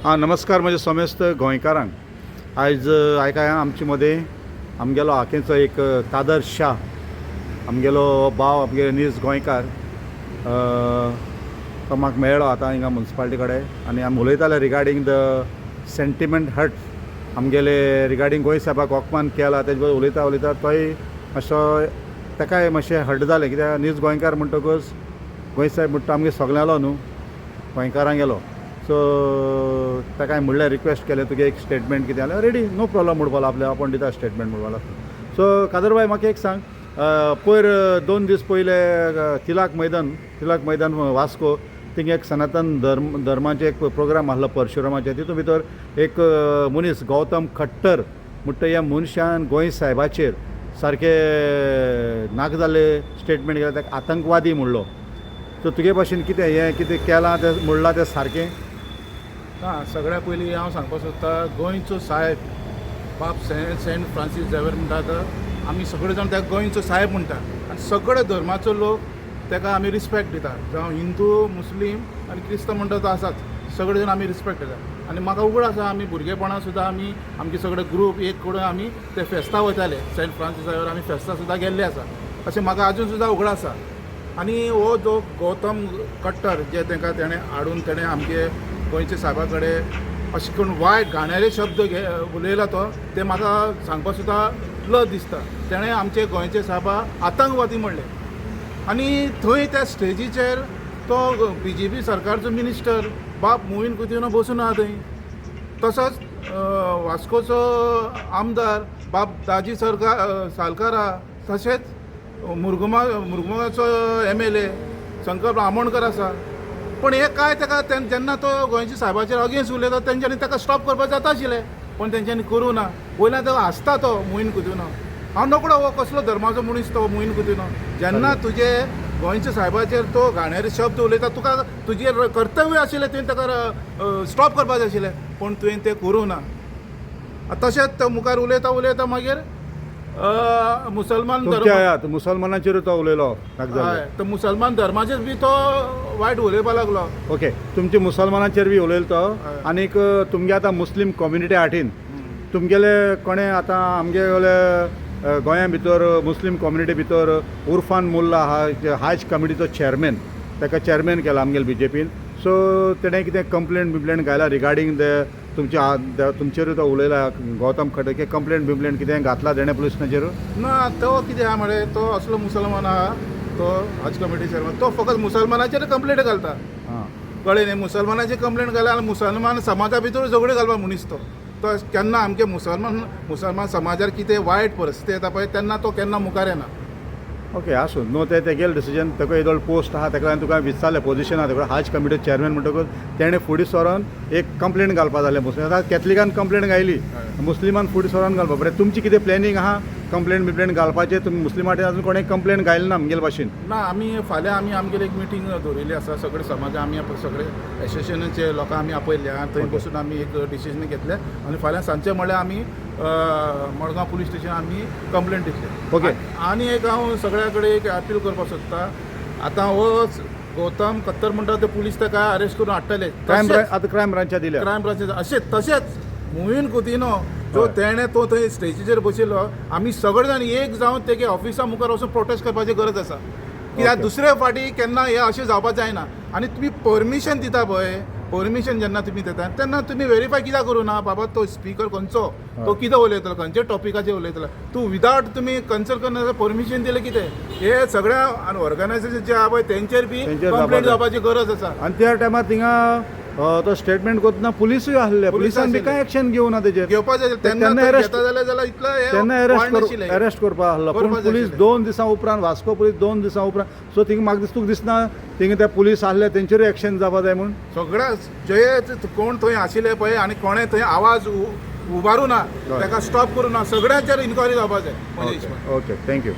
नमस्कार म्हजे समेस्त गोंयकारांक आयज आयकाय आमचे मदें आमगेलो हाकेचो एक कादर शाह आमगेलो भाव आमगे नीज गोंयकार तो म्हाका मेळ्ळो आतां हिंगा म्युन्सिपालिटी कडेन आनी आमी उलयताले रिगार्डींग द सेंटिमेंट हट आमगेले रिगार्डींग गोंय साहेबाक वॉकमान केला तेजे बद्दल उलयता तोय मातसो ताकाय मातशें हट जालें कित्याक नीज गोंयकार म्हणटकच गोंय साहेब म्हणटा आमगे सगळ्यालो न्हू गोंयकारांक गेलो सो ताका म्हणलें रिक्वेस्ट केलें तुगे एक स्टेटमेंट कितें जाल्यार रेडी नो प्रॉब्लम म्हणपाक आपले आपण दिता स्टेटमेंट म्हणपाक सो कादरबाई म्हाका एक सांग पयर 2 दीस पयले तिलाक मैदान वास्को थिंगा एक सनातन धर्माचे एक प्रोग्राम आसलो परशुरामाचे तितून भितर एक मनीस गौतम खट्टर म्हणटा ह्या मनशान गोंय साहेबाचेर सारके नाक जाल्ले स्टेटमेंट केलें ताका आतंकवादी म्हणलो सो तुगे भाशेन कितें केलां तें म्हणलां तें सारकें सगळ्या पयलीं हांव सांगपाक सोदतां गोंयचो साहेब बाब सेंट फ्रांसीस झेवियर म्हणटात आमी सगळे जाण ताका गोंयचो साहेब म्हणटा आनी सगळे धर्माचो लोक ताका आमी रिस्पेक्ट दिता जावं हिंदू मुस्लीम आनी क्रिस्तांव म्हणटा तो आसात सगळे जाण आमी रिस्पेक्ट दिता आनी म्हाका उगड आसा आमी भुरगेपणां सुद्दां आमी आमचे सगळे ग्रूप एक करून आमी ते फेस्तां वयताले सेंट फ्रांसीस झेवियर आमी फेस्तां सुद्दां गेल्ले आसा अशें म्हाका आजून सुद्दां उगड आसा आनी हो जो गौतम खट्टर जे तांकां तेणें हाडून तेणें आमगे गोंयचे साहेबा कडेन अशें करून वायट घाणेरे शब्द उलयला तो ते म्हाका सांगपाक सुद्दां लज दिसता तेणें आमचे गोंयचे साहेबा आतंकवादी म्हणले आनी थंय त्या स्टेजीचेर तो BJP सरकारचो मिनिस्टर बाब मोहीन कुदिनो बसून आहा थंय तसोच वास्कोचो आमदार बाब दाजी सालकारा तशेंच मुरगांवाचो MLA संकल्प आमोणकर आसा पण हे काय ताका जेन्ना तो गोंयच्या साहेबाचेर अगेन्स्ट उलयता तेंच्यांनी ताका स्टॉप करपाक जाता आशिल्लें पण तेंच्यांनी करूं ना वयल्यान तो हांसता तो मोहीन कुदिनो हांव नकळो हो कसलो धर्माचो मनीस तो मोहीन कुदिनो जेन्ना तुजे गोंयच्या साहेबाचेर तो घाणेरे शब्द उलयता तुका तुजेर कर्तव्य आशिल्लें तुवें ताका स्टॉप करपाक जाय आशिल्लें पण तुवें तें करूं ना तशेंच तो मुखार उलयता मागीर मुसलमान मुसलमानाचेर तो उलयलो तो मुसलमान धर्माचेर बी तो वायट उलयपाक लागलो ओके तुमचे मुसलमानाचेर बी उलयलो तो आनीक तुमगे आतां मुस्लीम कम्युनिटी हाटीन तुमगेले कोणें आतां आमगे गोंया भितर मुस्लीम कम्युनिटी भितर उरफान मुल्ला आहा हाज कमिटीचो चेअरमॅन ताका चेअरमॅन केला आमगेले BJPन सो तेणें कितें कंप्लेंट घायला रिगार्डींग तुमचेर तो उलयला गौतम खट्टर कंप्लेंट कितें घातला तेणें पुलीस स्टेशनाचेर ना तो कितें आहा म्हळ्यार तो असलो मुसलमान आहा तो हज कमिटी चेअरमॅन तो फकत मुसलमानाचेर कंप्लेंट घालता कळ्ळें न्ही मुसलमानाचेर कंप्लेंट घाल्या आनी मुसलमान समाजा भितर झगड्यो घालपाक मनीस तो केन्ना आमगे मुसलमान समाजार कितें वायट परिस्थिती येता पळय तेन्ना तो केन्ना मुखार येना ओके आसूं नो तेगेलें डिसिजन ताका एक पोस्ट आहा ताका तुका विचारलें पोजिशन आहा ताका हाज कमिटी चेअरमॅन म्हणटकच तेणें फुडें सरोन एक कंप्लेंट घालपा जालें मुस्लिम आतां कॅथलिकान कंप्लेंट घायली मुस्लिमान फुडें सरोन घालपा बरें तुमची कितें प्लॅनिंग आहा कंप्लेंट घालपाचें तुमी मुस्लिमांनी आजून कोणें कंप्लेंट घायली ना आमगेले भाशेन ना आमी फाल्यां आमगेली एक मिटींग दवरिल्ली आसा सगळे समाज आमी सगळे एसोसिएशनाचे लोकां आमी आपयल्या थंय बसून आमी एक डिसिजन घेतलें आनी फाल्यां सांजचें म्हळ्यार आमी मडगांव पुलीस स्टेशन आमी कंप्लेंट दितले ओके आनी एक हांव सगळ्या कडेन एक अपील करपाक सोदतां आतां हो गौतम खट्टर म्हणटा ते पुलीस ताका अरेस्ट करून हाडटले क्रायम ब्रांचाक दिल्या क्रायम ब्रांच तशेंच मोहीन कुदिनो जो तेणें तो थंय स्टेजीचेर बशिल्लो आमी सगळे जाण एक जावन तेगे ऑफिसा मुखार वचून प्रोटेस्ट करपाची गरज आसा कित्याक दुसरे फाटी केन्ना हें अशें जावपाक जायना आनी तुमी परमिशन दिता पळय परमिशन जेन्ना तुमी दिता तेन्ना तुमी व्हेरीफाय कित्याक करूं ना बाबा तो स्पीकर खंयचो तो कितें उलयतलो खंयच्या टॉपिकाचेर उलयतलो तूं विदावट तुमी कन्सल्ट करना परमिशन दिलें कितें हे सगळ्या ऑर्गनायजेशन जे आहा पळय तेंचेर बी कंप्लेंट जावपाची गरज आसा आनी त्या टायमार थिंगा तो स्टेटमेंट करतना पुलिसूय आसले पुलिसान बी कांय एक्शन घेवना तेजेर घेवपाचें तेन्ना जाल्यार इतलो अरेस्ट करपाक आहलो पूण पुलीस 2 दिसां उपरांत वास्को पुलीस 2 दिसां उपरांत सो थिंगा म्हाका तुका दिसना थिंगा ते पुलीस आसले तेंचेरूय एक्शन जावपा जाय म्हूण सगळ्या जे कोण थंय आशिल्ले पळय आनी कोणें थंय आवाज उबारूं ना ताका स्टॉप करूं ना सगळ्यांचेर इन्क्वायरी जावपाक जाय ओके थँक्यू